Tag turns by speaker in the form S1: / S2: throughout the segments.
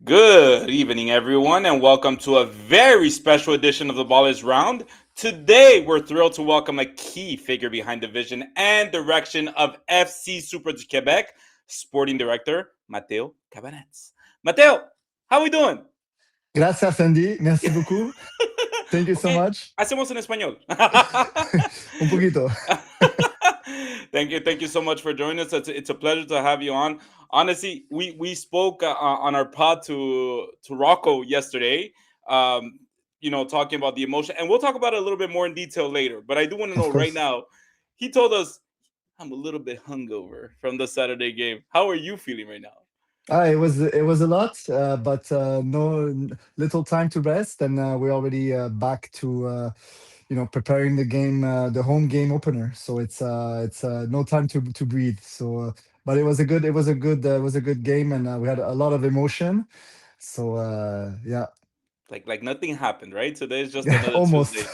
S1: Good evening, everyone, and welcome to a very special edition of the Ball is Round. Today, we're thrilled to welcome a key figure behind the vision and direction of FC Supra du Québec, sporting director Mateo Cabanettes. Mateo, how are we doing?
S2: Gracias, Andy. Merci beaucoup. Thank you so
S1: Okay,
S2: much.
S1: hacemos en español.
S2: Un poquito.
S1: Thank you so much for joining us. It's a pleasure to have you on. Honestly, we spoke on our pod to Rocco yesterday. Um, talking about the emotion, and we'll talk about it a little bit more in detail later. But I do want to
S2: Of
S1: know right
S2: course.
S1: now. He told us I'm a little bit hungover from the Saturday game. How are you feeling right now?
S2: It was a lot, but no little time to rest, and we're already back to preparing the game, the home game opener. So it's no time to breathe. So, but it was a good game, and we had a lot of emotion. So yeah,
S1: Like nothing happened, right? Today is just
S2: yeah,
S1: another
S2: almost.
S1: Tuesday.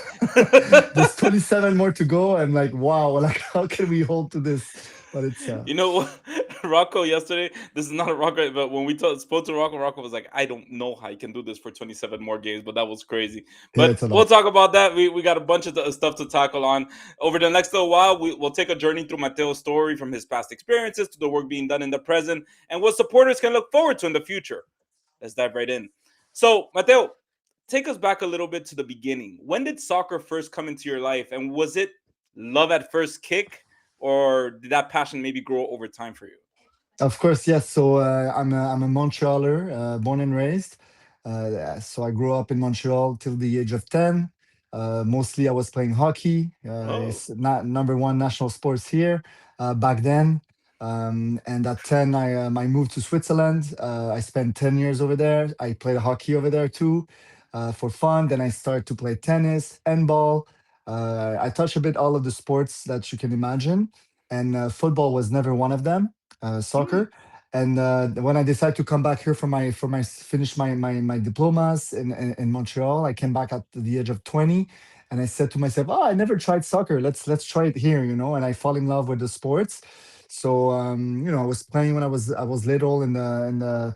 S2: There's 27 more to go. I'm like, wow, like how can we hold to this? But it's
S1: You know what? Rocco yesterday, this is not a Rocco, but when spoke to Rocco, Rocco was like, I don't know how he can do this for 27 more games, but that was crazy.
S2: yeah,
S1: But
S2: it's a
S1: we'll
S2: lot.
S1: talk about that. We got a bunch of stuff to tackle on. Over the next little while, we'll take a journey through Mateo's story from his past experiences to the work being done in the present and what supporters can look forward to in the future. Let's dive right in. So, Mateo, take us back a little bit to the beginning. When did soccer first come into your life? And was it love at first kick? Or did that passion maybe grow over time for you?
S2: Of course, yes. So I'm a Montrealer, born and raised. So I grew up in Montreal till the age of 10. Mostly I was playing hockey.
S1: Oh.
S2: It's not number one national sports here back then. And at 10, I moved to Switzerland. I spent 10 years over there. I played hockey over there too for fun. Then I started to play tennis, handball. I touched a bit all of the sports that you can imagine. And football was never one of them,
S1: Hmm.
S2: soccer. And when I decided to come back here for my finish my diplomas in Montreal, I came back at the age of 20, and I said to myself, "Oh, I never tried soccer. Let's try it here," And I fall in love with the sports. So I was playing when I was little in the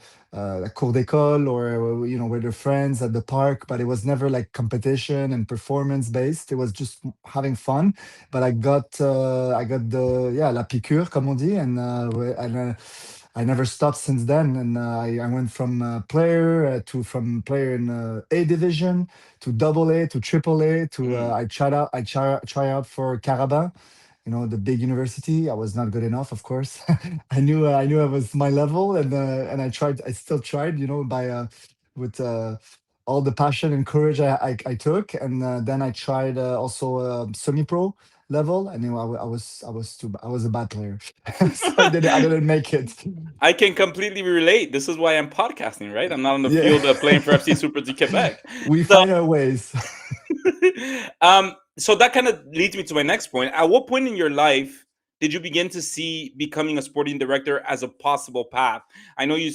S2: cour d'école, or with the friends at the park, but it was never like competition and performance based. It was just having fun. But I got the la piqûre, comme on dit, and I never stopped since then. And I went from from player in A division to double A to triple A to
S1: Mm.
S2: I try out for Carabin, the big university. I was not good enough, of course. I knew I was my level, and I still tried, by with all the passion and courage I took. And then I tried also semi-pro level. I knew I was a bad player, so I didn't make it.
S1: I can completely relate. This is why I'm podcasting, right? I'm not on the
S2: Yeah,
S1: field playing for FC Supra du Québec.
S2: we
S1: So,
S2: find our ways.
S1: so that kind of leads me to my next point. At what point in your life did you begin to see becoming a sporting director as a possible path? I know you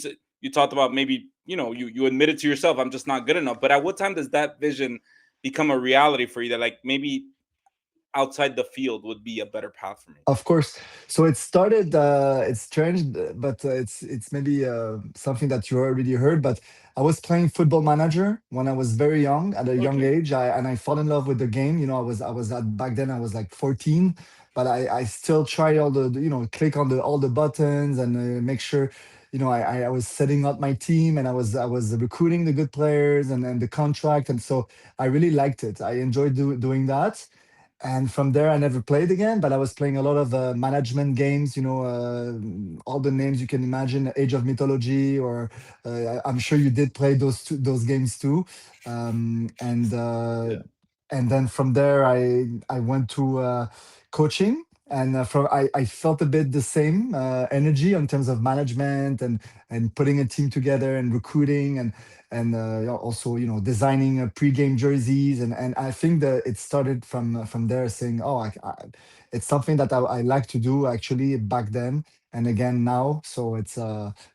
S1: talked about maybe you admitted to yourself I'm just not good enough. But at what time does that vision become a reality for you that like maybe outside the field would be a better path for me?
S2: Of course. So it started. It's strange, but it's maybe something that you already heard. But I was playing Football Manager when I was very young, at a young
S1: Okay.
S2: age. I fall in love with the game. I was at back then. I was like 14, but I still try all click on the all the buttons and make sure. I was setting up my team, and I was recruiting the good players and the contract, and so I really liked it. I enjoyed doing that. And from there I never played again, but I was playing a lot of management games, all the names you can imagine, Age of Mythology, or I'm sure you did play those games too. Um, and uh, and then from there I went to coaching, and I felt a bit the same energy in terms of management and putting a team together and recruiting, and also designing pre-game jerseys, and I think that it started from there, saying, oh, it's something that I like to do actually back then and again now. So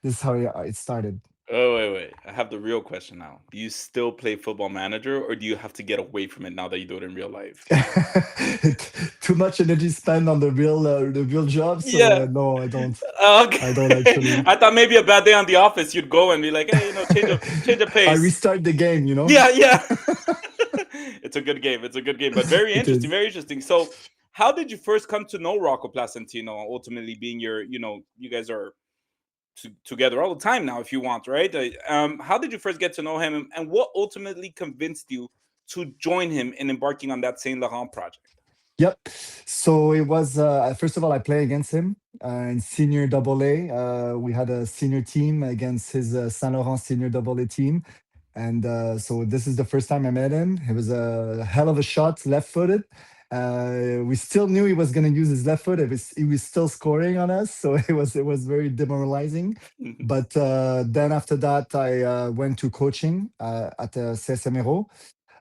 S2: this is how it started.
S1: Oh, wait. I have the real question now. Do you still play Football Manager, or do you have to get away from it now that you do it in real life?
S2: Too much energy spent on the real job, so
S1: Yeah.
S2: no, I don't.
S1: Okay.
S2: I don't actually.
S1: I thought maybe a bad day on the office, you'd go and be like, hey, change of
S2: I
S1: pace.
S2: restart the game, you know.
S1: Yeah, yeah. It's a good game. It's a good game, but very
S2: It
S1: interesting.
S2: is.
S1: Very interesting. So, how did you first come to know Rocco Placentino? Ultimately, being you guys are together all the time now, if you want, right? How did you first get to know him, and what ultimately convinced you to join him in embarking on that Saint Laurent project?
S2: Yep. So it was first of all I play against him in senior double A. We had a senior team against his Saint Laurent senior double A team, and so this is the first time I met him. He was a hell of a shot, left footed. We still knew he was going to use his left foot. He was still scoring on us, so it was very demoralizing. But then after that, I went to coaching at CS St-Laurent,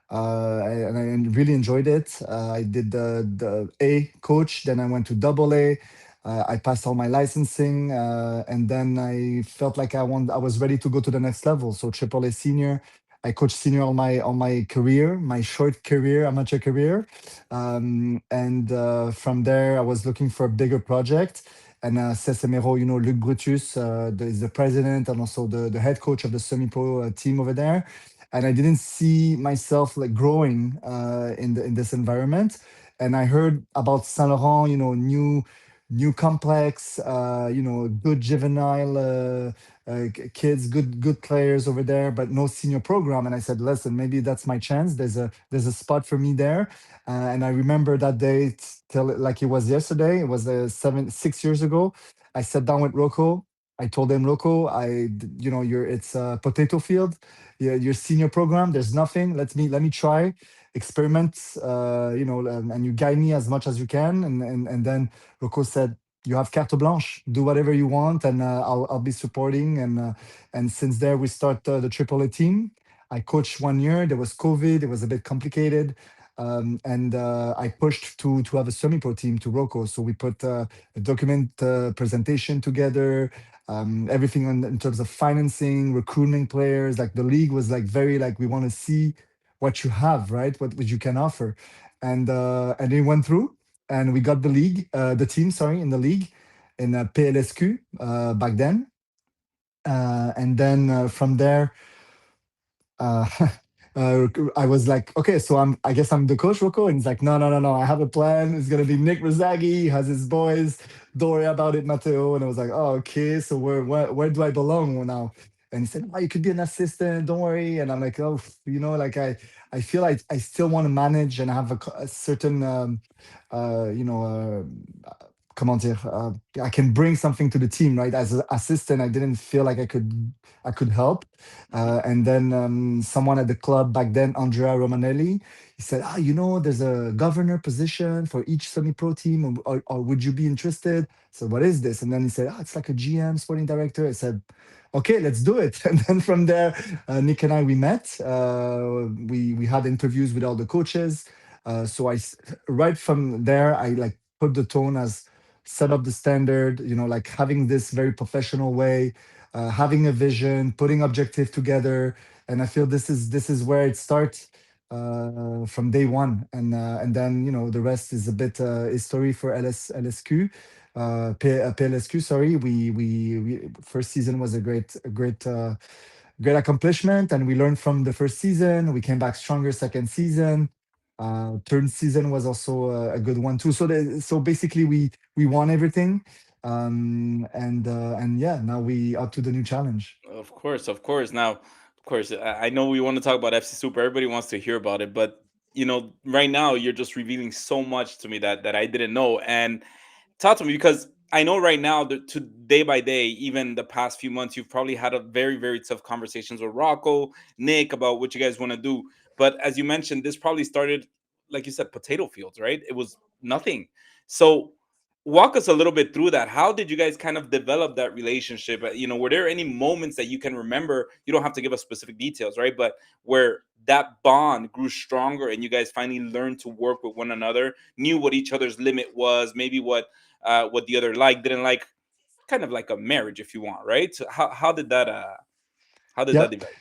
S2: and I really enjoyed it. I did the A coach, then I went to double A. I passed all my licensing, and then I felt like I was ready to go to the next level. So triple A senior. I coached senior all my career, my short career, amateur career, and from there I was looking for a bigger project. And Sesemero, Luc Brutus is the president and also the head coach of the semi-pro team over there, and I didn't see myself like growing in this environment. And I heard about Saint Laurent, new complex, good juvenile kids, good players over there, but no senior program. And I said, listen, maybe that's my chance. There's a spot for me there. And I remember that day till like it was yesterday. It was 6 years ago. I sat down with Rocco. I told him, Rocco, it's a potato field, your senior program. There's nothing. Let me try, experiment, and you guide me as much as you can. And then Rocco said, "You have carte blanche. Do whatever you want, and I'll be supporting." And since there, we start the Triple A team. I coached 1 year. There was COVID. It was a bit complicated. And I pushed to have a semi-pro team to Rocco. So we put a document presentation together, everything in terms of financing, recruiting players. Like the league was like very like we want to see what you have, right? What you can offer, and it went through, and we got the team, sorry, in the league, in PLSQ back then, and then from there uh, uh, I was like, okay, so I guess I'm the coach, Rocco. And he's like, no, no, no, no. I have a plan. It's gonna be Nick Rizaghi. He has his boys. Don't worry about it, Mateo. And I was like, oh, okay. So where do I belong now? And he said, oh, you could be an assistant. Don't worry. And I'm like, oh, like I feel like I still want to manage and have a certain, uh, you know, comment dire, I can bring something to the team, right? As an assistant, I didn't feel like I could help. And then someone at the club back then, Andrea Romanelli, he said, there's a governor position for each semi-pro team, or would you be interested? So what is this? And then he said, it's like a GM, sporting director. I said, okay, let's do it. And then from there, Nick and I, we met. We had interviews with all the coaches. So right from there, I like put the tone as set up the standard, like having this very professional way, having a vision, putting objective together. And I feel this is where it starts from day one. And then the rest is a bit history for LSQ. PLSQ, sorry. We first season was a great accomplishment, and we learned from the first season. We came back stronger second season. Third season was also a good one too. So basically, we won everything, and yeah, now we up to the new challenge.
S1: Of course, of course. Now, of course, I know we want to talk about FC Super. Everybody wants to hear about it, but right now you're just revealing so much to me that I didn't know. And talk to me, because I know right now that to day by day, even the past few months, you've probably had a very, very tough conversations with Rocco, Nick, about what you guys want to do. But as you mentioned, this probably started, like you said, potato fields, right? It was nothing. So walk us a little bit through that. How did you guys kind of develop that relationship? Were there any moments that you can remember? You don't have to give us specific details, right? But where that bond grew stronger and you guys finally learned to work with one another, knew what each other's limit was, maybe what the other didn't like, kind of like a marriage, if you want, right? So how did that How did that
S2: Yep.
S1: develop?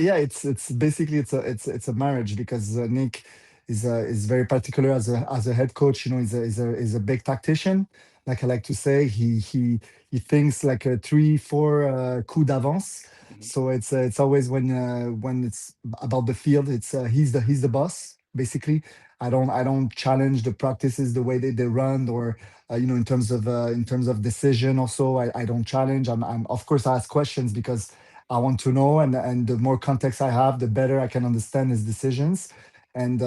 S2: Yeah, it's basically it's a marriage because Nick is very particular as a head coach. You know, he's a big tactician. Like I like to say, he thinks like a 3 4 coup d'avance.
S1: Mhm.
S2: So it's always when it's about the field, it's he's the boss basically. I don't challenge the practices the way they run or in terms of decision. Also, I don't challenge. I'm of course I ask questions because I want to know, and the more context I have, the better I can understand his decisions. And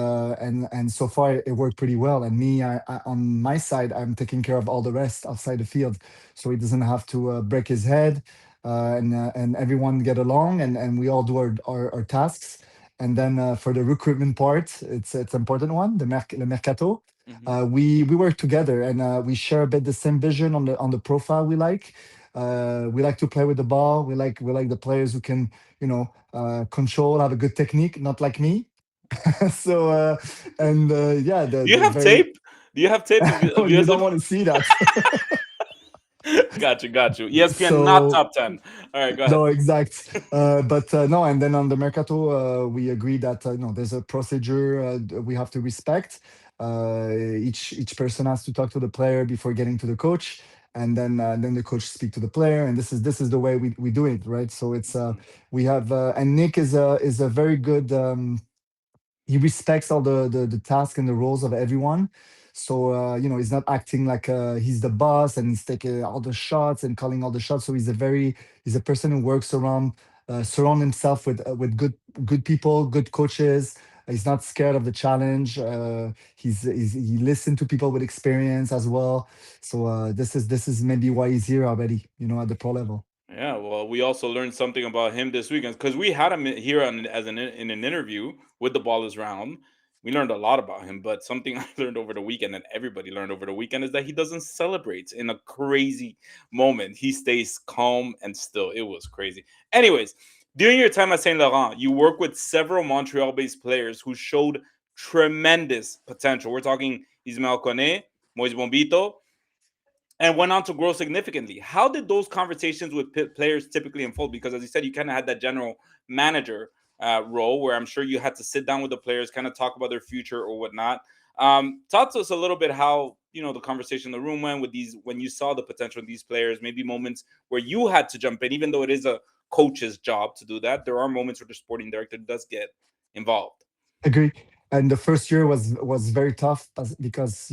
S2: so far it worked pretty well. And me, on my side, I'm taking care of all the rest outside the field, so he doesn't have to break his head, and everyone get along, and we all do our tasks. And then for the recruitment part, it's an important one, le mercato.
S1: Mhm.
S2: We work together, and we share a bit the same vision on the profile we like. We like to play with the ball. We like the players who can, control, have a good technique, not like me. So and yeah,
S1: Do you
S2: the
S1: have
S2: very
S1: tape? Do you have tape of
S2: you don't
S1: USF?
S2: want to see that.
S1: Got you, got you. ESPN not
S2: So
S1: top 10. All right, go ahead.
S2: no, exact. But no, and then on the mercato, we agree that there's a procedure we have to respect. Each person has to talk to the player before getting to the coach, and then the coach speak to the player, and this is the way we do it, right? So it's we have and Nick is a very good. He respects all the tasks and the roles of everyone. So he's not acting like he's the boss and he's taking all the shots and calling all the shots. So he's a person who works around surround himself with good people, good coaches. He's not scared of the challenge. He listens to people with experience as well. So this is maybe why he's here already, at the pro level.
S1: Yeah, well, we also learned something about him this weekend because we had him here in an interview with the Ballers Round. We learned a lot about him, but something I learned over the weekend and everybody learned over the weekend is that he doesn't celebrate in a crazy moment. He stays calm and still. It was crazy. Anyways, during your time at Saint Laurent, you worked with several Montreal-based players who showed tremendous potential. We're talking Ismael Kone, Moise Bombito, and went on to grow significantly. How did those conversations with players typically unfold? Because as you said, you kind of had that general manager role where I'm sure you had to sit down with the players, kind of talk about their future or whatnot. Talk to us a little bit how the conversation in the room went with these when you saw the potential of these players. Maybe moments where you had to jump in, even though it is a coach's job to do that. There are moments where the sporting director does get involved.
S2: Agree. And the first year was very tough because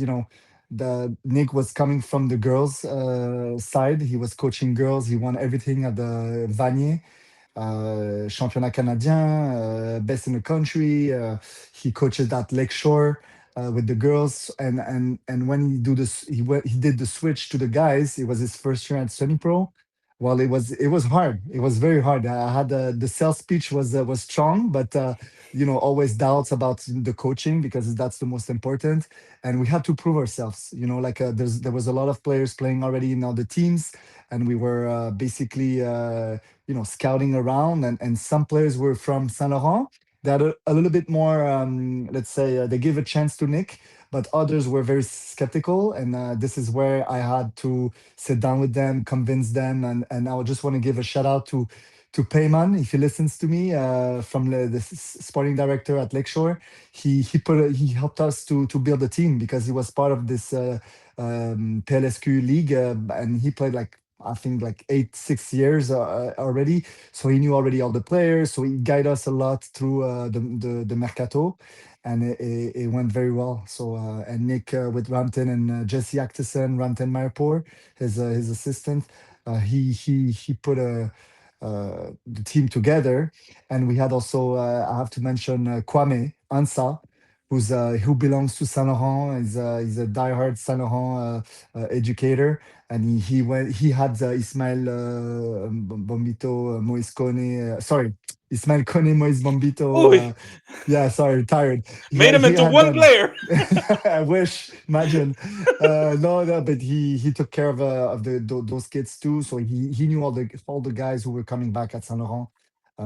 S2: the Nick was coming from the girls side. He was coaching girls. He won everything at the Vanier, championnat canadien, best in the country. He coaches at Lakeshore with the girls, and when he did the switch to the guys. It was his first year at semi pro. Well, it was hard. It was very hard. I had the sales speech was strong, but always doubts about the coaching because that's the most important. And we had to prove ourselves. Like there was a lot of players playing already in other teams, and we were basically scouting around, and some players were from Saint Laurent that are a little bit more, let's say, they give a chance to Nick, but others were very skeptical. And this is where I had to sit down with them, convince them. And I would just want to give a shout out to Payman, if he listens to me, from the sporting director at Lakeshore. He helped us to build a team because he was part of this PLSQ league, and he played like, I think, like 6 years already. So he knew already all the players. So he guided us a lot through the mercato, and it went very well. So and Nick with Ramton and Jesse Actison, Ramton Mayapur, his assistant, he put the team together. And we had also, I have to mention, Kwame Ansa, who belongs to Saint Laurent. He's a diehard Saint Laurent educator, and he had Ismail Bombito, Moise Kone, sorry, Ismail Kone, Moise Bombito.
S1: Ooh,
S2: Yeah, sorry, tired.
S1: made him
S2: He
S1: into
S2: had
S1: one
S2: them.
S1: player.
S2: I wish, imagine. No, no, but he took care of those kids too. So he knew all the guys who were coming back at Saint Laurent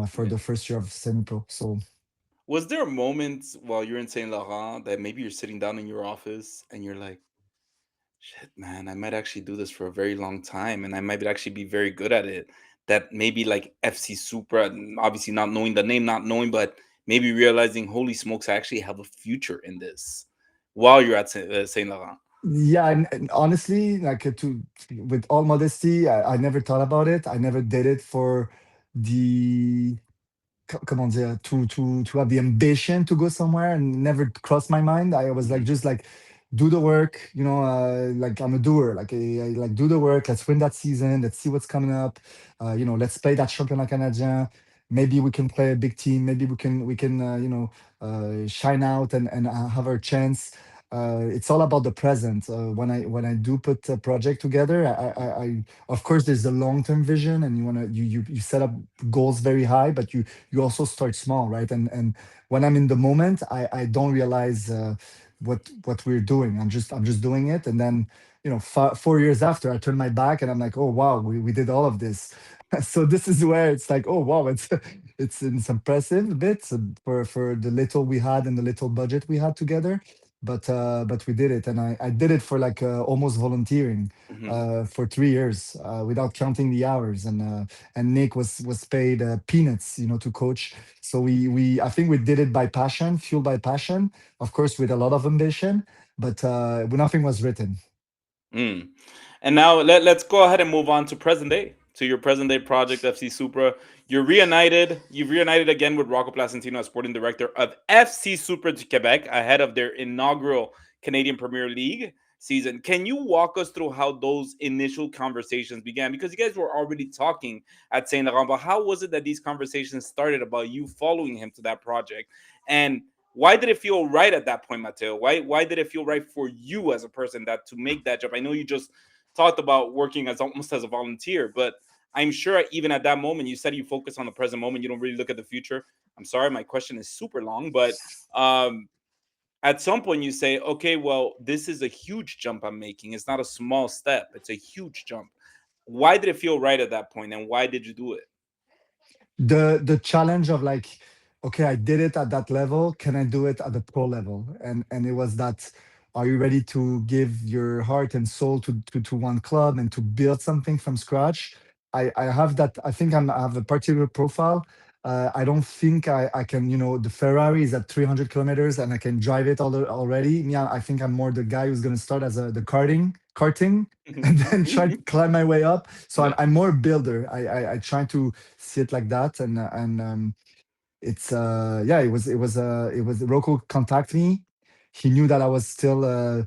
S2: for
S1: Yeah.
S2: the first year of semi pro. So
S1: Was there a moment while you're in Saint Laurent that maybe you're sitting down in your office and you're like, shit, man, I might actually do this for a very long time and I might actually be very good at it. that maybe like FC Supra, and obviously not knowing the name, not knowing, but maybe realizing, holy smokes, I actually have a future in this while you're at Saint Laurent?
S2: Yeah, and honestly, like with all modesty, I never thought about it. I never did it for the comment dire, to have the ambition to go somewhere, and never crossed my mind. I was like,
S1: Hmm.
S2: just like, do the work, like I'm a doer. Like I like, do the work. Let's win that season. Let's see what's coming up. Let's play that championnat canadien. Maybe we can play a big team. Maybe we can shine out and have our chance. It's all about the present. When I do put a project together, of course there's a long term vision, and you set up goals very high, but you also start small, right? And when I'm in the moment, I don't realize what we're doing. I'm just doing it, and then 4 years after, I turn my back and I'm like, oh wow, we did all of this. So this is where it's like, oh wow, it's impressive a bit, for the little we had and the little budget we had together. But we did it, and I did it for like almost volunteering
S1: Hmm.
S2: for 3 years, without counting the hours. And Nick was paid peanuts, to coach. So we I think we did it by passion, fueled by passion, of course, with a lot of ambition, but nothing was written.
S1: Mm. And now let's go ahead and move on to present day, to your present day project, FC Supra. You're reunited. You've reunited again with Rocco Placentino as sporting director of FC Supra du Québec ahead of their inaugural Canadian Premier League season. Can you walk us through how those initial conversations began? Because you guys were already talking at Saint Laurent, but how was it that these conversations started about you following him to that project? And why did it feel right at that point, Mateo? Why did it feel right for you as a person that to make that jump? I know you just talked about working as almost as a volunteer, but I'm sure even at that moment, you said you focus on the present moment. You don't really look at the future. I'm sorry, my question is super long, but um, at some point you say, okay, well, this is a huge jump I'm making. It's not a small step. It's a huge jump. Why did it feel right at that point, and why did you do it?
S2: The challenge of like, okay, I did it at that level, can I do it at the pro level? And it was that, are you ready to give your heart and soul to one club and to build something from scratch? I have that. I think I have a particular profile. I don't think I can, the Ferrari is at 300 kilometers and I can drive it already. Yeah, I think I'm more the guy who's going to start as the karting and then try to climb my way up. So I'm,
S1: Yeah.
S2: I'm more a builder. I try to see it like that. And it's yeah, it was Rocco contact me. He knew that I was still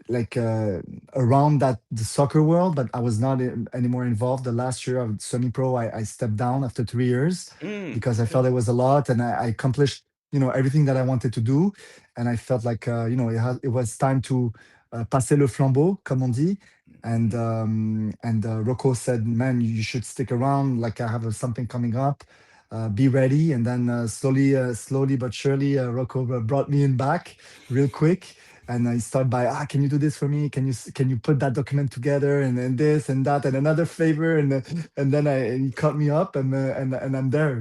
S2: like around that the soccer world, but I was not anymore involved. The last year of semi-pro, I stepped down after 3 years because I
S1: Okay.
S2: felt it was a lot, and I accomplished everything that I wanted to do, and I felt like it was time to passer le flambeau, comme on dit. And Rocco said, "Man, you should stick around. Like I have something coming up. Be ready." And then slowly but surely, Rocco brought me in back real quick, and I start by, can you do this for me? Can you put that document together, and then this and that and another favor, and then he cut me up, and I'm there,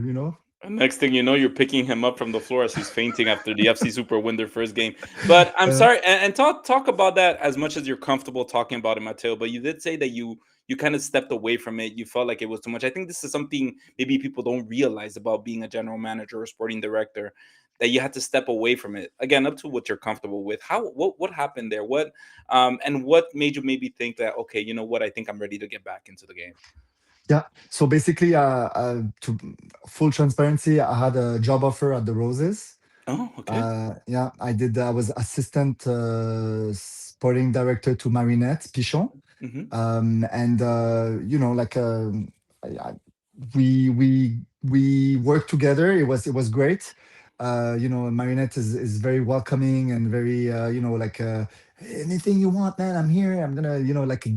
S1: And next thing you know, you're picking him up from the floor as he's fainting after the FC Super win their first game. But I'm
S2: Uh,
S1: sorry, and talk about that as much as you're comfortable talking about it, Mateo. But you did say that you kind of stepped away from it. You felt like it was too much. I think this is something maybe people don't realize about being a general manager or sporting director, that you had to step away from it. Again, up to what you're comfortable with. What happened there? And what made you maybe think that, okay, you know what, I think I'm ready to get back into the game.
S2: yeah. So basically, to full transparency, I had a job offer at the Roses.
S1: Oh, okay.
S2: Yeah, I did. I was assistant sporting director to Marinette Pichon.
S1: Hmm.
S2: And like I, we worked together. It was great. Marinette is very welcoming and very like, anything you want, man, I'm here. I'm gonna, like,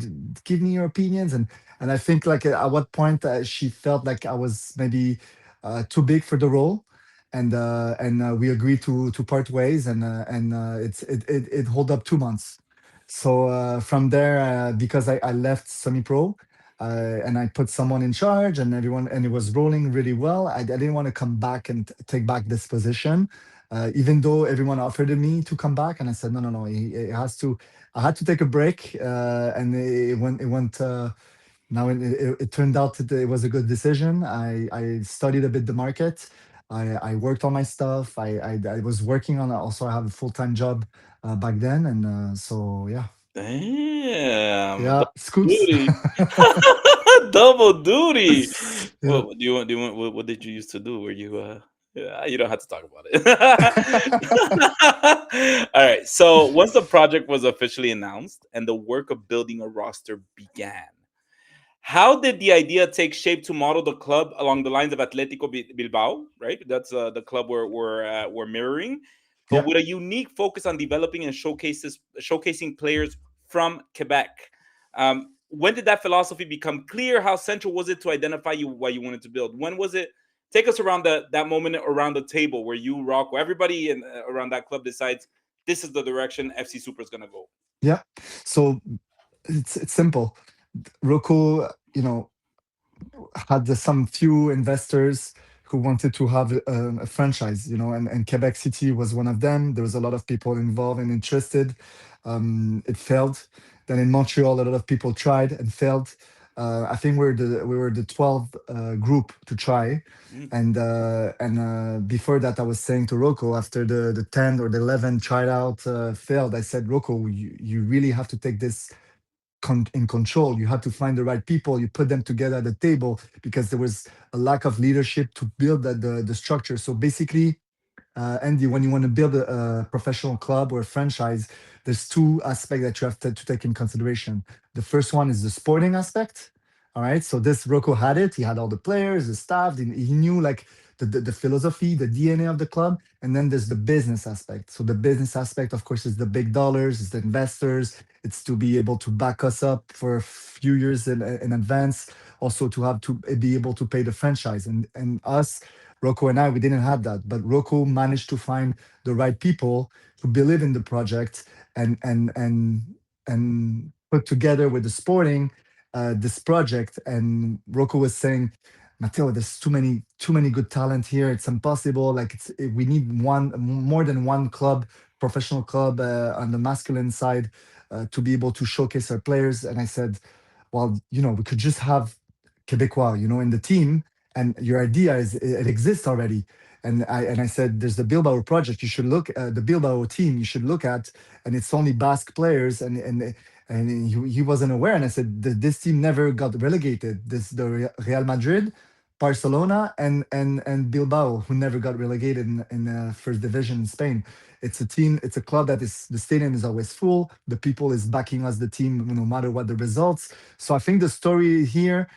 S2: give me your opinions. And I think, like, at what point she felt like I was maybe too big for the role. And we agreed to part ways, and it hold up 2 months. So from there, because I left semi-pro, and I put someone in charge, and everyone, and it was rolling really well. I didn't want to come back and take back this position, even though everyone offered me to come back, and I said, no, no, no. It has to. I had to take a break, and it went. Now it turned out that it was a good decision. I studied a bit the market. I worked on my stuff. I was working on also. I have a full-time job back then, and so yeah,
S1: Damn,
S2: yeah,
S1: double
S2: scoops.
S1: duty. Double duty.
S2: Yeah.
S1: What do you want? Do you want? What did you used to do? Were you? Yeah, you don't have to talk about it. All right. So once the project was officially announced and the work of building a roster began, how did the idea take shape to model the club along the lines of Atletico Bilbao, right? That's the club we're mirroring, but
S2: Yeah,
S1: with a unique focus on developing and showcasing players from Quebec. When did that philosophy become clear? How central was it to identify you what you wanted to build? When was it? Take us around that moment around the table where you rock, where everybody around that club decides this is the direction FC Super is gonna go.
S2: yeah. So it's simple. Roku, had some few investors who wanted to have a franchise, and Quebec City was one of them. There was a lot of people involved and interested. It failed. Then in Montreal, a lot of people tried and failed. I think we were the 12 group to try,
S1: Mm,
S2: and before that, I was saying to Rocco after the 10 or the 11 tried out failed. I said, Rocco, you really have to take this in control. You had to find the right people. You put them together at the table because there was a lack of leadership to build the structure. So basically, Andy, when you want to build a professional club or a franchise, there's two aspects that you have to take in consideration. The first one is the sporting aspect. All right. So this Rocco had it. He had all the players, the staff. He knew like the philosophy, the DNA of the club. And then there's the business aspect. So the business aspect, of course, is the big dollars, is the investors. It's to be able to back us up for a few years in advance. Also to have to be able to pay the franchise and us Rocco and I, we didn't have that, but Rocco managed to find the right people who believe in the project and put together with the sporting this project. And Rocco was saying, Mateo, there's too many good talent here. It's impossible. Like we need one more than one club, professional club on the masculine side to be able to showcase our players. And I said, well, we could just have Quebecois, in the team, and your idea is it exists already. And I said, there's the Bilbao project. You should look at the Bilbao team. You should look at, and it's only Basque players, and he wasn't aware. And I said, this team never got relegated. This the Real Madrid, Barcelona, and Bilbao, who never got relegated in first division in Spain. It's a team. It's a club that is the stadium is always full. The people is backing us, the team, no matter what the results. So I think the story here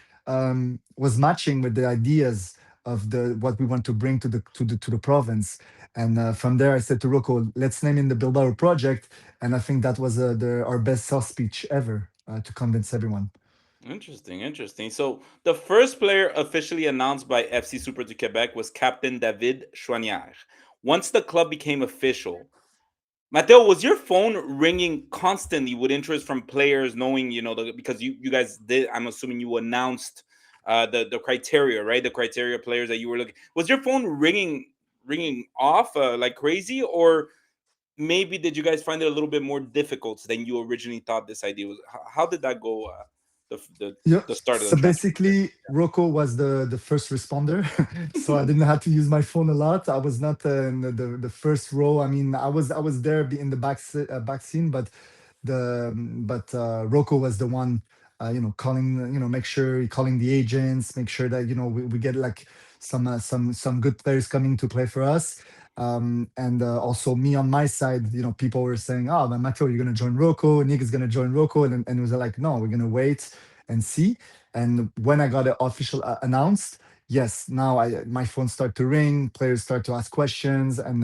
S2: was matching with the ideas of the what we want to bring to the province. And from there, I said to Rocco, let's name in the Bilbao project. And I think that was our best sales speech ever to convince everyone.
S1: interesting, interesting. So the first player officially announced by FC Supra du Québec was Captain David Chouanière. Once the club became official, Mateo, was your phone ringing constantly with interest from players, knowing because you guys did? I'm assuming you announced the criteria, right? The criteria players that you were looking. Was your phone ringing off like crazy, or maybe did you guys find it a little bit more difficult than you originally thought this idea was? How did that go? The the
S2: Yeah.
S1: the start of the
S2: So
S1: transfer.
S2: basically, Rocco was the first responder, so I didn't have to use my phone a lot. I was not in the first row. I mean, I was there in the back scene, but Rocco was the one, calling, make sure calling the agents, make sure that we get like some good players coming to play for us. And also me on my side, people were saying, "Oh, man, Matteo, you're gonna join Rocco. Nick is gonna join Rocco," and it was like, "No, we're gonna wait and see." And when I got it official announced, yes, now my phone start to ring, players start to ask questions, and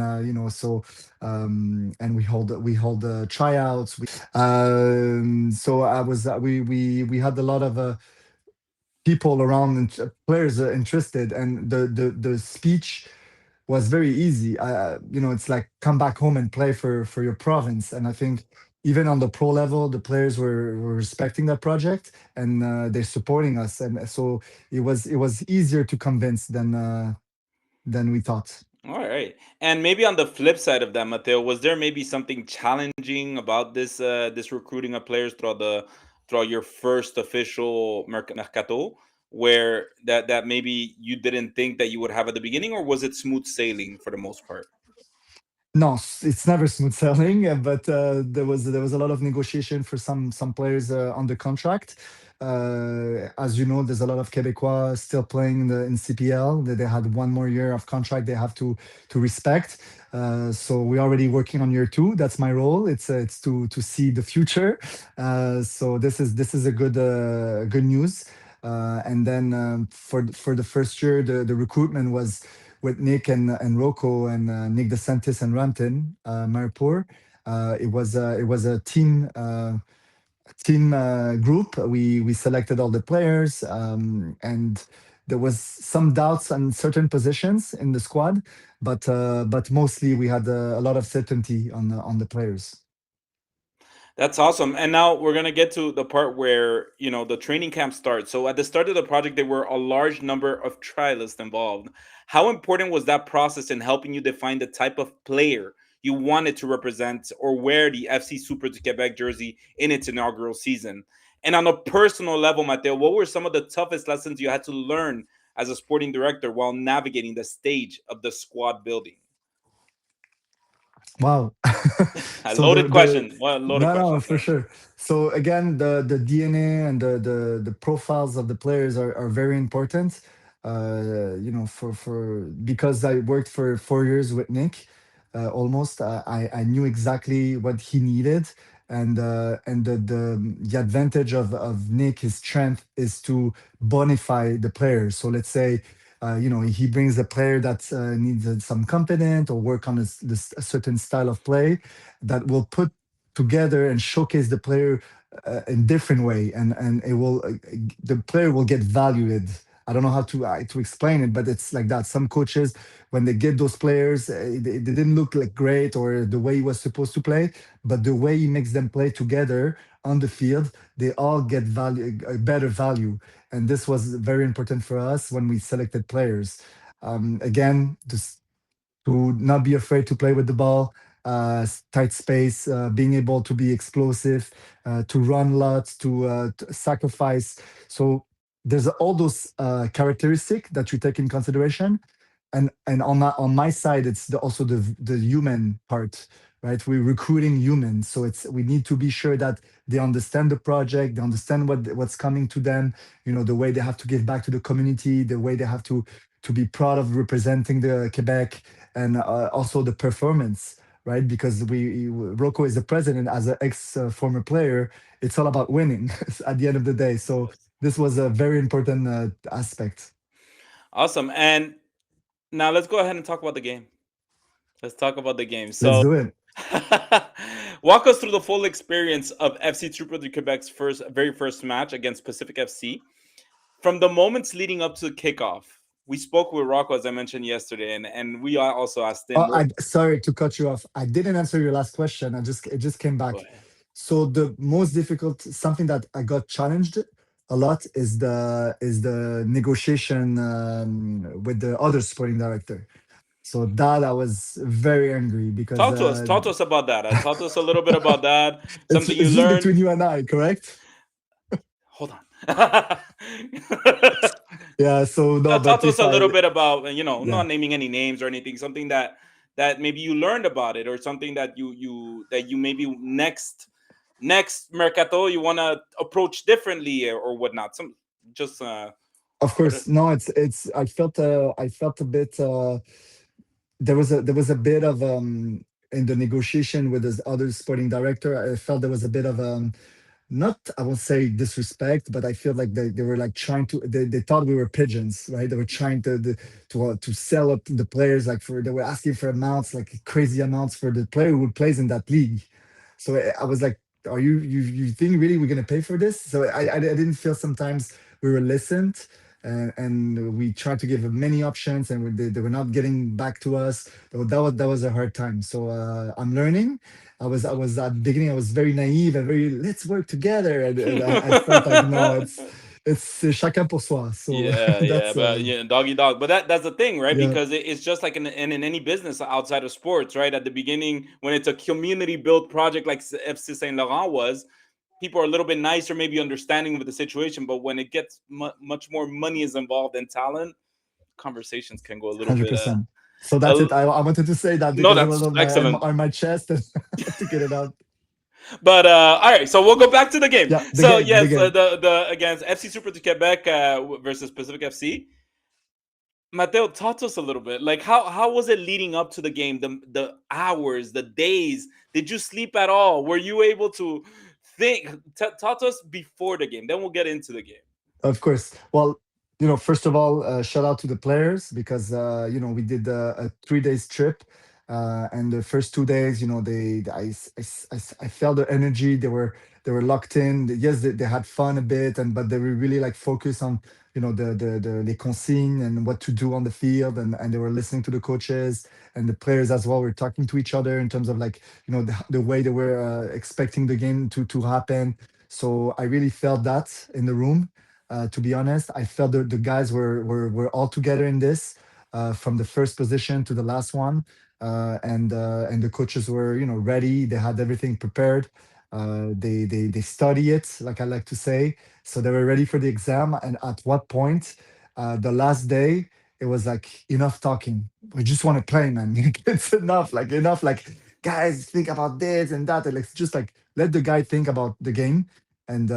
S2: so and we hold tryouts. So I was we had a lot of people around and players interested, and the speech was very easy. It's like come back home and play for your province. And I think even on the pro level, the players were respecting that project, and they're supporting us. And so it was easier to convince than we thought.
S1: All right. And maybe on the flip side of that, Mateo, was there maybe something challenging about this recruiting of players throughout throughout your first official mercato, where that maybe you didn't think that you would have at the beginning, or was it smooth sailing for the most part?
S2: No, it's never smooth sailing, but there was a lot of negotiation for some players on the contract. As you know, there's a lot of Quebecois still playing in CPL. They had one more year of contract they have to respect. So we're already working on year two. That's my role. It's to see the future. So this is a good news. And then for the first year, the recruitment was with Nick and Rocco and Nick DeSantis and Rampton, Maripur. It was a team group. We selected all the players, and there was some doubts on certain positions in the squad, but mostly we had a lot of certainty on the players.
S1: That's awesome. And now we're gonna get to the part where the training camp starts. So at the start of the project, there were a large number of trialists involved. How important was that process in helping you define the type of player you wanted to represent or wear the FC Supra du Québec jersey in its inaugural season? And on a personal level, Mateo, what were some of the toughest lessons you had to learn as a sporting director while navigating the stage of the squad building?
S2: Wow.
S1: A
S2: So the
S1: loaded
S2: the
S1: question. What a loaded
S2: no, no,
S1: question.
S2: for sure. So again, the DNA and the profiles of the players are very important. For because I worked for 4 years with Nick, almost. I knew exactly what he needed, and the advantage of Nick, his strength is to bonify the players. So let's say he brings a player that needs some confidence or work on a certain style of play that will put together and showcase the player in different way, and the player will get valued. I don't know how to explain it, but it's like that. Some coaches, when they get those players, they didn't look like great or the way he was supposed to play, but the way he makes them play together on the field, they all get value, a better value. And this was very important for us when we selected players. Again, just to not be afraid to play with the ball, tight space, being able to be explosive, to run lots, to sacrifice. So there's all those characteristics that you take in consideration, and on my side, it's also the human part, right? We're recruiting humans, so we need to be sure that they understand the project, they understand what's coming to them, the way they have to give back to the community, the way they have to be proud of representing the Quebec, and also the performance, right? Because Rocco is the president as an ex former player. It's all about winning at the end of the day. So this was a very important aspect.
S1: Awesome. And now let's go ahead and talk about the game. Let's talk about the game.
S2: Let's
S1: So,
S2: do it.
S1: walk us through the full experience of FC Supra du Quebec's very first match against Pacific FC. From the moments leading up to kickoff, we spoke with Rocco, as I mentioned yesterday, and we also asked him.
S2: Sorry to cut you off. I didn't answer your last question. It just came
S1: Go
S2: back.
S1: ahead.
S2: So the most difficult, something that I got challenged a lot, is the negotiation with the other sporting director. So that I was very angry because
S1: Talk to us about that. Talk to us a little bit about that.
S2: it's
S1: Something you
S2: it's just
S1: learned.
S2: between you and I, correct?
S1: Hold on.
S2: Yeah. So no,
S1: Talk
S2: but
S1: to us
S2: if
S1: a
S2: I,
S1: little bit about,
S2: yeah,
S1: not naming any names or anything, something that maybe you learned about it, or something that you maybe next mercato you want to approach differently, or whatnot. Some just
S2: of
S1: put it.
S2: course, no, it's I felt a bit. There was a bit of in the negotiation with this other sporting director. I felt there was a bit of not, I won't say disrespect, but I feel like they were like trying to, they thought we were pigeons, right? They were trying to sell up the players, like they were asking for amounts, like crazy amounts for the player who plays in that league. So I was like, are you think really we're gonna pay for this? So I didn't feel sometimes we were listened, and we tried to give them many options, and they were not getting back to us. So that was a hard time. So I'm learning. I was at the beginning. I was very naive and very let's work together, and I felt like no, it's chacun pour soi. So
S1: Yeah, yeah,
S2: that's
S1: but yeah, doggy dog. But that's the thing, right?
S2: yeah,
S1: Because it's just like in any business outside of sports, right? At the beginning, when it's a community built project like FC St-Laurent was, people are a little bit nicer, maybe understanding with the situation. But when it gets much more money is involved in talent, conversations can go a little bit.
S2: 100%. So that's
S1: Uh,
S2: it. I wanted to say that
S1: no,
S2: because it was
S1: that's excellent.
S2: on my chest and to get it out.
S1: But all right, so we'll go back to the game.
S2: Yeah, the
S1: So
S2: game, the
S1: yes,
S2: game.
S1: the against FC Supra du Québec versus Pacific FC. Mateo, talk to us a little bit. Like how was it leading up to the game? The hours, the days. Did you sleep at all? Were you able to think? Talk to us before the game. Then we'll get into the game.
S2: Of course. Well, first of all, shout out to the players because we did a 3 days trip, and the first 2 days, I felt their energy. They were locked in. Yes, they had fun a bit, and but they were really like focused on the les consignes and what to do on the field, and they were listening to the coaches and the players as well. We're talking to each other in terms of like the way they were expecting the game to happen. So I really felt that in the room. To be honest, I felt the guys were all together in this, from the first position to the last one, and the coaches were ready. They had everything prepared. They study it, like I like to say, so they were ready for the exam. And at what point, the last day, it was like enough talking. We just want to play, man. It's enough, like enough, like guys think about this and that, and like just like let the guy think about the game. And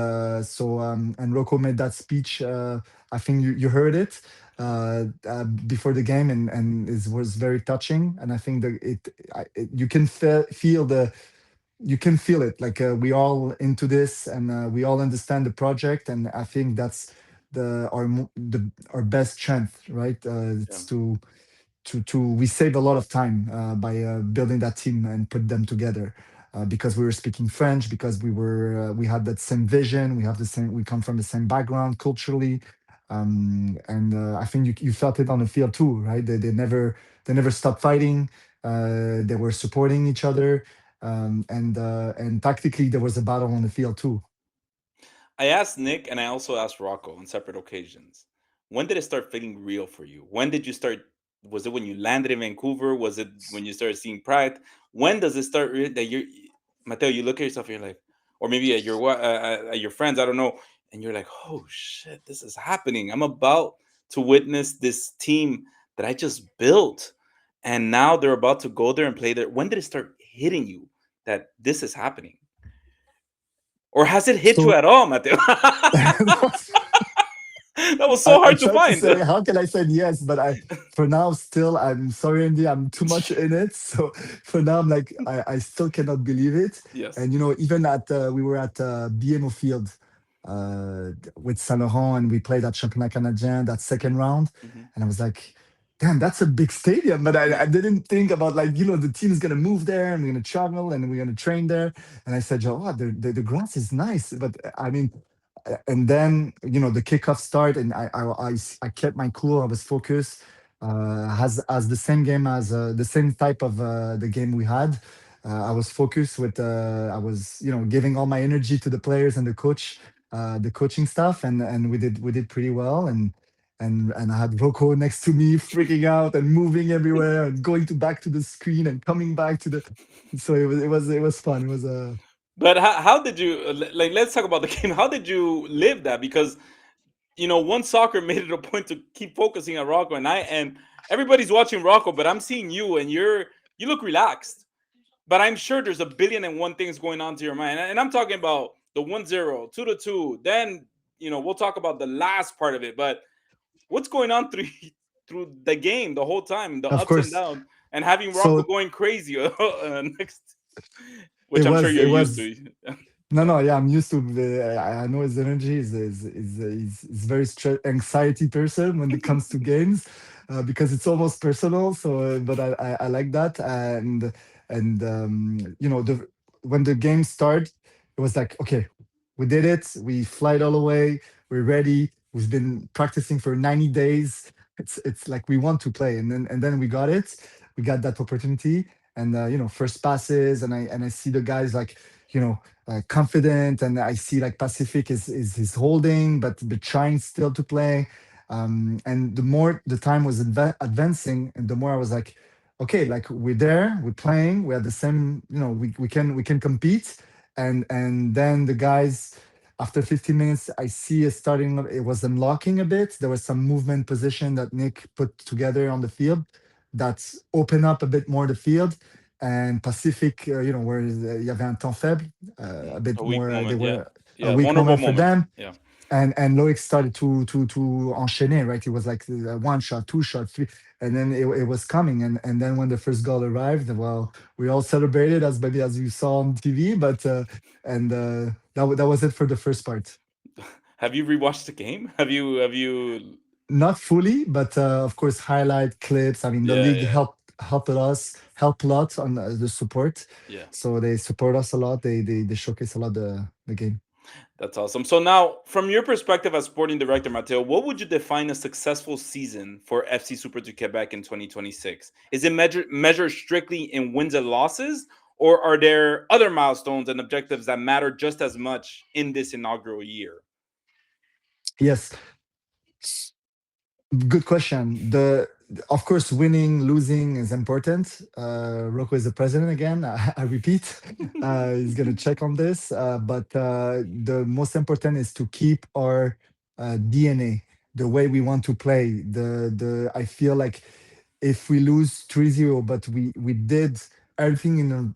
S2: Rocco made that speech. I think you heard it before the game, and it was very touching. And I think that you can feel you can feel it. Like we all into this, and we all understand the project. And I think that's our best strength, right?
S1: Yeah.
S2: It's to we saved a lot of time by building that team and put them together, because we were speaking French, because we had that same vision, we come from the same background culturally, and I think you felt it on the field too, right? They never stopped fighting. They were supporting each other, and tactically there was a battle on the field too.
S1: I asked Nick and I also asked Rocco on separate occasions. When did it start feeling real for you? When did you start? Was it when you landed in Vancouver? Was it when you started seeing Pride? When does it start that you're Mateo? You look at yourself and you're like, or maybe at at your friends, I don't know, and you're like, oh shit, this is happening. I'm about to witness this team that I just built, and now they're about to go there and play there. When did it start hitting you that this is happening? Or has it hit you
S2: So
S1: at all, Mateo? That was so
S2: I
S1: hard to
S2: tried to
S1: find.
S2: say, how can I say yes? But for now, still, I'm sorry, Andy, I'm too much in it. So for now, I'm like, I still cannot believe it.
S1: Yes.
S2: And, even we were at BMO Field with Saint-Laurent, and we played at Championnat Canadien, that second round.
S1: Mhm.
S2: And I was like, damn, that's a big stadium. But I didn't think about like, the team is going to move there and we're going to travel and we're going to train there. And I said, oh, the grass is nice. But I mean, and then the kickoff start, and I kept my cool. I was focused, as the same game, as the same type of the game we had. I was focused with I was giving all my energy to the players and the coaching stuff, and we did pretty well. And I had Rocco next to me freaking out and moving everywhere and going to back to the screen and coming back to the. So it was fun. It was
S1: But how did you like? Let's talk about the game. How did you live that? Because one soccer made it a point to keep focusing on Rocco, and everybody's watching Rocco, but I'm seeing you, and you look relaxed. But I'm sure there's a billion and one things going on to your mind, and I'm talking about the 1-0, 2-2. Then we'll talk about the last part of it. But what's going on through through the game the whole time, the
S2: of
S1: ups and
S2: course.
S1: downs, and having Rocco
S2: So
S1: going crazy next,
S2: it
S1: which I'm sure
S2: was
S1: you're
S2: it
S1: used
S2: was
S1: to.
S2: No, no, yeah, I'm used to. I know his energy is very anxiety person when it comes to games, because it's almost personal. So, but I like that. And when the game started, it was like, okay, we did it. We fly it all the way. We're ready. We've been practicing for 90 days. It's like we want to play, and then we got it. We got that opportunity, and first passes, and I see the guys like confident, and I see like Pacific is holding, but trying still to play. And the more the time was advancing, and the more I was like, okay, like we're there, we're playing, we have the same, we can compete. and then the guys, after 15 minutes, I see it starting. It was unlocking a bit. There was some movement position that Nick put together on the field that opened up a bit more the field. And Pacific, where il y avait un temps faible, a
S1: A
S2: bit
S1: weak
S2: more. They
S1: moment. Yeah.
S2: were a
S1: Yeah.
S2: weak
S1: Vulnerable
S2: moment for
S1: moment.
S2: them,
S1: Yeah.
S2: and Loic started to enchaîner, right? It was like one shot, two shot, three, and then it was coming, and then when the first goal arrived, well, we all celebrated as maybe as you saw on TV, but and that was it for the first part.
S1: Have you rewatched the game? Have you?
S2: Not fully, but of course highlight clips. I mean, the
S1: Yeah.
S2: league
S1: Yeah.
S2: help a lot on the support,
S1: Yeah.
S2: so they support us a lot. They showcase a lot the game.
S1: That's awesome. So now, from your perspective as sporting director, Mateo, what would you define a successful season for FC Supra du Québec in 2026? Is it measured strictly in wins and losses, or are there other milestones and objectives that matter just as much in this inaugural year?
S2: Yes. Good question. The Of course, winning, losing is important. Rocco is the president again. I repeat, he's gonna check on this. But the most important is to keep our DNA, the way we want to play. The I feel like if we lose 3-0, but we did everything in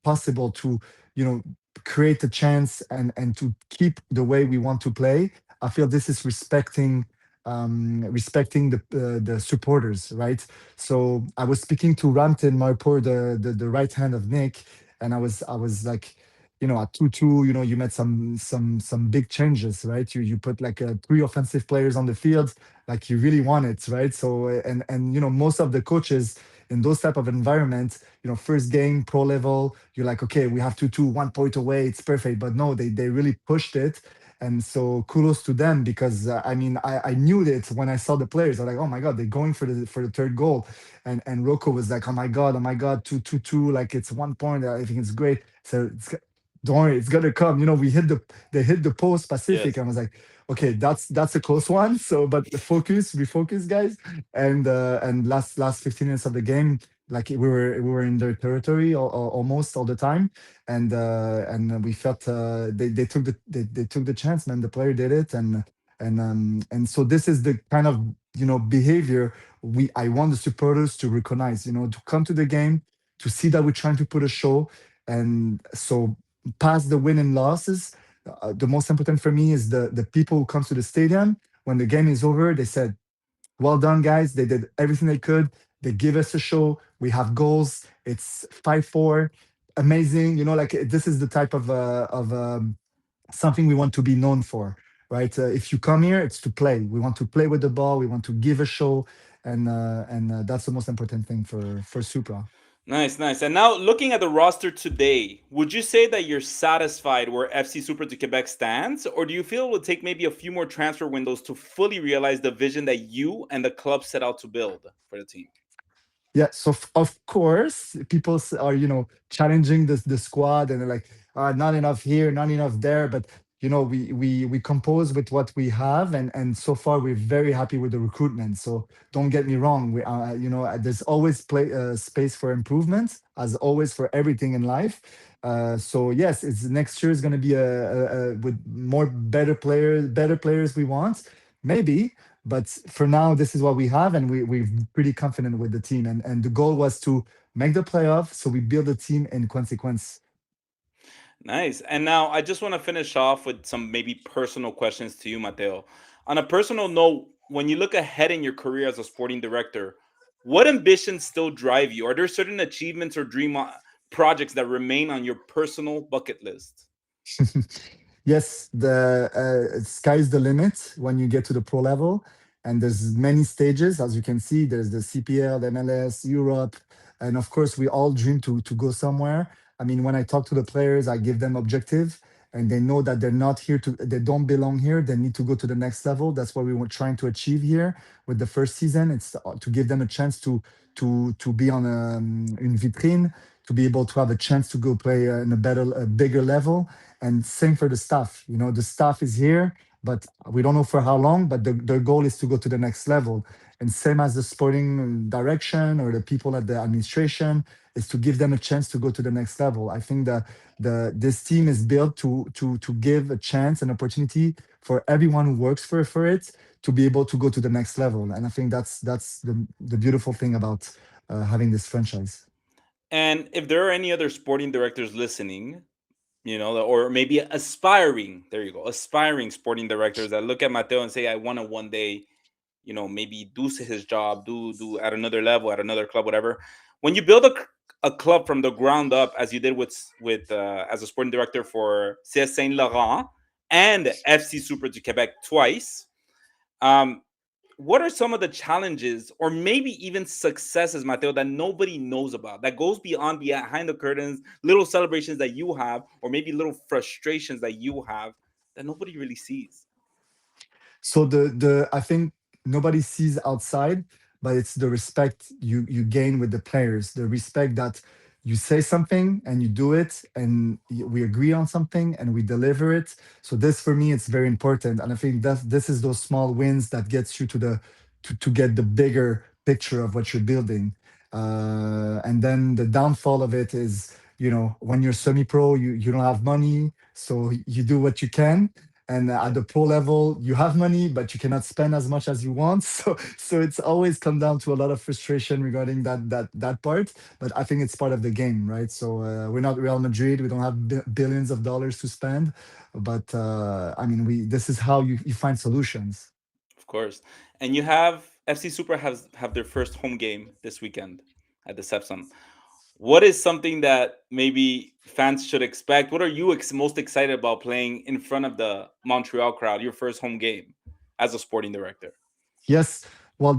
S2: possible to you know create a chance and to keep the way we want to play. I feel this is respecting the supporters, right? So I was speaking to Ramtin Marpour, the right hand of Nick, and I was like, at 2-2, you made some big changes, right? You put like three offensive players on the field, like you really want it, right? So and most of the coaches in those type of environments, first game pro level, you're like, okay, we have 2-2, 1 point away, it's perfect. But no, they really pushed it, and so kudos to them because I mean I knew it when I saw the players. I'm like, oh my god, they're going for the third goal, and Rocco was like, oh my god, 2-2, like it's 1 point. I think it's great. So don't worry, it's gonna come. They hit the post Pacific.
S1: Yes.
S2: I was like, okay, that's a close one. So but refocus, guys, and last 15 minutes of the game. Like we were in their territory almost all the time, and we felt they took the chance, man. The player did it, and so this is the kind of behavior we I want the supporters to recognize, to come to the game, to see that we're trying to put a show. And so past the win and losses, the most important for me is the people who comes to the stadium when the game is over. They said, well done, guys. They did everything they could. They give us a show. We have goals. It's 5-4. Amazing. Like this is the type of something we want to be known for, right? If you come here, it's to play. We want to play with the ball. We want to give a show, and that's the most important thing for Supra.
S1: Nice, nice. And now looking at the roster today, would you say that you're satisfied where FC Super de Quebec stands, or do you feel it will take maybe a few more transfer windows to fully realize the vision that you and the club set out to build for the team?
S2: Yeah, so of course, people are challenging the squad, and they're like, not enough here, not enough there. But we compose with what we have, and so far we're very happy with the recruitment. So don't get me wrong, we there's always space for improvement, as always for everything in life. So yes, it's next year is going to be with more better players we want, maybe. But for now, this is what we have, and we're pretty confident with the team. And the goal was to make the playoff, so we build a team in consequence.
S1: Nice. And now I just want to finish off with some maybe personal questions to you, Mateo. On a personal note, when you look ahead in your career as a sporting director, what ambitions still drive you? Are there certain achievements or projects that remain on your personal bucket list?
S2: Yes, the sky's the limit when you get to the pro level, and there's many stages. As you can see, there's the CPL, the MLS, Europe, and of course, we all dream to go somewhere. I mean, when I talk to the players, I give them objective, and they know that they don't belong here. They need to go to the next level. That's what we were trying to achieve here with the first season. It's to give them a chance to be on une vitrine, to be able to have a chance to go play in a bigger level. And same for the staff. The staff is here. but we don't know for how long. But their goal is to go to the next level. And same as the sporting direction or the people at the administration is to give them a chance to go to the next level. I think that this team is built to give a chance, an opportunity for everyone who works for it to be able to go to the next level. And I think that's the beautiful thing about having this franchise.
S1: And if there are any other sporting directors listening, or maybe aspiring, there you go, aspiring sporting directors that look at Mateo and say, I want to one day, maybe do his job, do at another level, at another club, whatever. When you build a club from the ground up, as you did with as a sporting director for CS St-Laurent and FC Supra du Québec twice, um, what are some of the challenges or maybe even successes, Mateo, that nobody knows about, that goes behind the curtains, little celebrations that you have, or maybe little frustrations that you have that nobody really sees?
S2: So the I think nobody sees outside, but it's the respect you gain with the players, the respect that you say something and you do it, and we agree on something and we deliver it. So this for me it's very important, and I think that this is those small wins that gets you to get the bigger picture of what you're building. And then the downfall of it is, when you're semi-pro, you don't have money, so you do what you can, and at
S1: Yeah,
S2: the pro level you have money but you cannot spend as much as you want. So it's always come down to a lot of frustration regarding that part, but I think it's part of the game, right? So we're not Real Madrid, we don't have billions of dollars to spend, but I mean, we this is how you find solutions.
S1: of course. And you have FC Super have their first home game this weekend at the Sepsum. What is something that maybe fans should expect? What are you most excited about playing in front of the Montreal crowd, your first home game as a sporting director?
S2: Yes, well,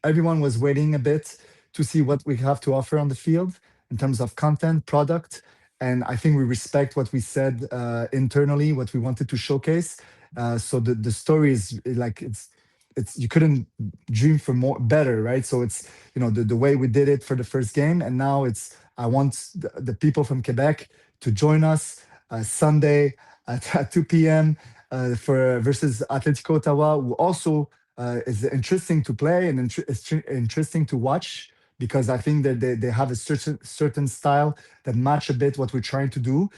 S2: everyone was waiting a bit to see what we have to offer on the field in terms of content, product, and I think we respect what we said internally, what we wanted to showcase. So the story is like it's you couldn't dream for more better, right? So it's, the way we did it for the first game, and now it's I want the people from Quebec to join us Sunday at 2 p.m. For versus Atletico Ottawa, who also is interesting to play and interesting to watch, because I think that they have a certain style that match a bit what we're trying to do.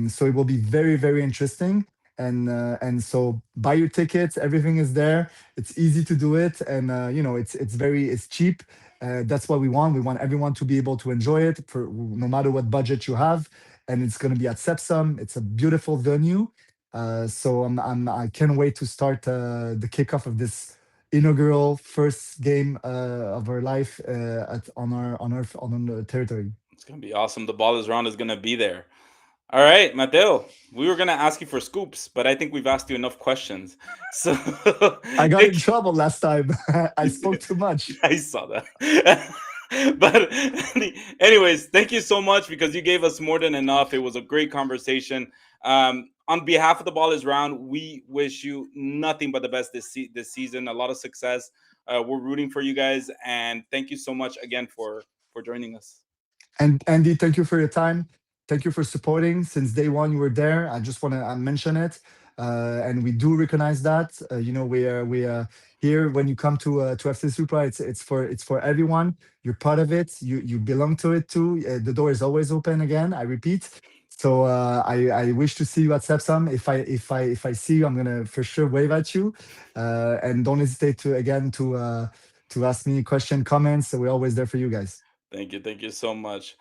S2: So it will be very very interesting. And so buy your tickets. Everything is there. It's easy to do it, and it's cheap. That's what we want. We want everyone to be able to enjoy it for no matter what budget you have. And it's going to be at Sepsum. It's a beautiful venue. So I can't wait to start the kickoff of this inaugural first game of our life on the territory.
S1: It's gonna be awesome. The ball is round is gonna be there. All right, Mateo. We were gonna ask you for scoops, but I think we've asked you enough questions. So
S2: I got in
S1: thank
S2: trouble last time. I
S1: you.
S2: spoke too much.
S1: I saw that. But anyways, thank you so much because you gave us more than enough. It was a great conversation. On behalf of the Ball is Round, we wish you nothing but the best this season. A lot of success. We're rooting for you guys, and thank you so much again for joining us.
S2: And Andy, thank you for your time. Thank you for supporting since day one. You were there. I just want to mention it, and we do recognize that. We are here when you come to FC Supra. It's for everyone. You're part of it. You belong to it too. The door is always open. Again, I repeat. So I wish to see you at Sepsum. If I see you, I'm gonna for sure wave at you, and don't hesitate to ask me question, comments. So we're always there for you guys.
S1: Thank you so much.